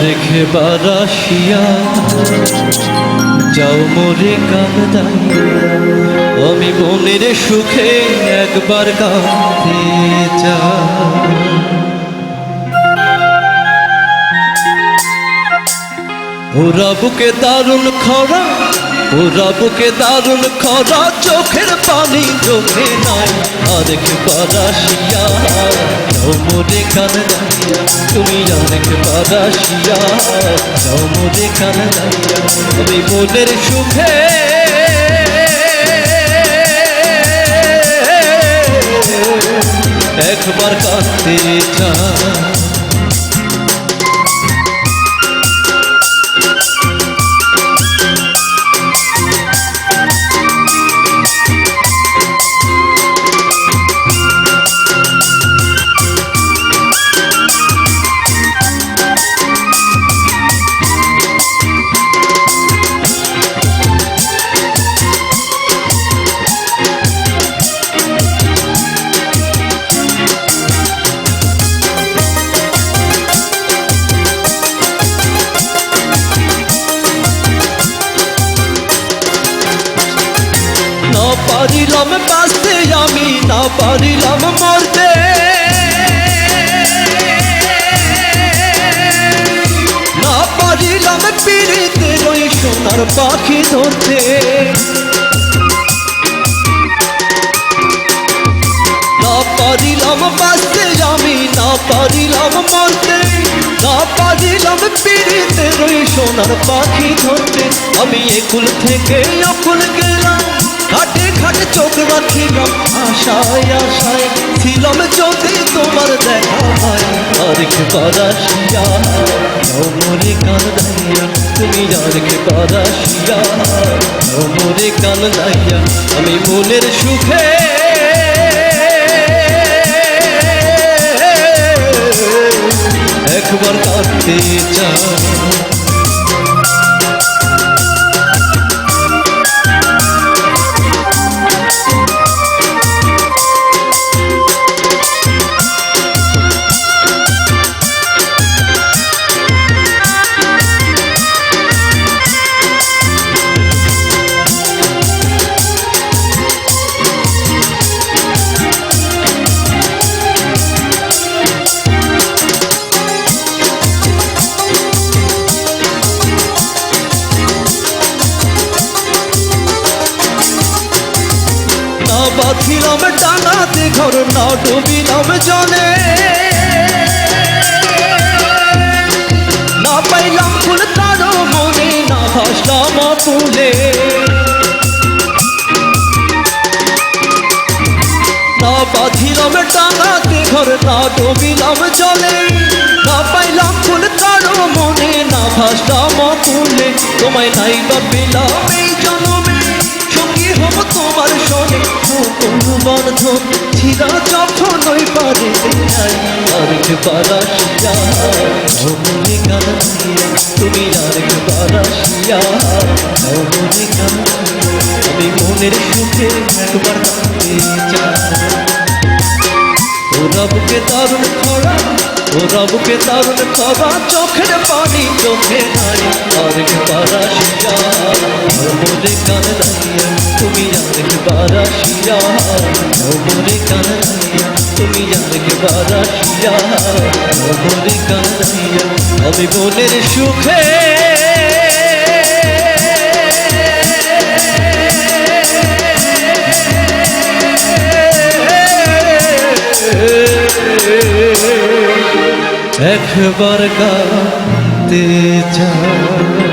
আরেকবার আসিয়া যাও মোরে কাঁদাইয়া, আমি মনের সুখে একবার কাঁদতে চাই। ওরা বুকে দারুণ খরা, ওরা বুকে দারুণ খরা, চোখের পানি চোখে নাই। আরেকবার আসিয়া যাও মোরে কাঁদাইয়া, তুমি আরেকবার আসিয়া যাও মোরে কাঁদাইয়া, আমি মনের সুখে একবার কাঁদতে চাই। না পারিলাম বাঁচতে আমি, না পারিলাম মরতে, না পারিলাম পিড়িতে ওই সোনার পাখি ধরতে, না পারিলাম বাঁচতে আমি, না পারিলাম মরতে, না পারিলাম পিড়িতে ওই সোনার পাখি ধরতে। আমি একুল থেকে অকুল গেলাম, ঘাটে ঘাটে চোখ রাখিলাম, আশায় আশায় ছিলাম যদি তোমার দেখা হয়। আরেকবার আসিয়া যাও মোরে কাঁদাইয়া, তুমি আরেকবার আসিয়া যাও মোরে কাঁদাইয়া, আমি মনের সুখে একবার কাঁদতে চাই। বাঁধিলাম ডানাতে ঘর, না ডুবিলাম জলে, না পাইলাম ফুল কারো মনে, না ভাসলাম ফুলে, না বাঁধিলাম ডানাতে ঘর, না ডুবিলাম জলে, না পাইলাম ফুল কারো মনে, না ভাসলাম ফুলে। তোমায় নাই বা পেলাম এই জন্মে, সঙ্গী হব তোমার সনে, বন্ধন ছিড়া যখন ওই পারে যাই। আরেকবার আসিয়া যাও মোরে কাঁদাইয়া, তুমি আরেকবার আসিয়া যাও মোরে কাঁদাইয়া, আমি মনের সুখে একবার কাঁদতে চাই। ওরা বুকে দারুণ খরা, ওরা বুকে দারুণ খরা, চোখের পানি চোখে নাই। আরেকবার আসিয়া যাও মোরে কাঁদাইয়া, তুমি আরেকবার আসিয়া যাও মোরে কাঁদাইয়া, তুমি আরেকবার আসিয়া যাও মোরে কাঁদাইয়া, আমি মনের সুখে একবার কাঁদতে চাই।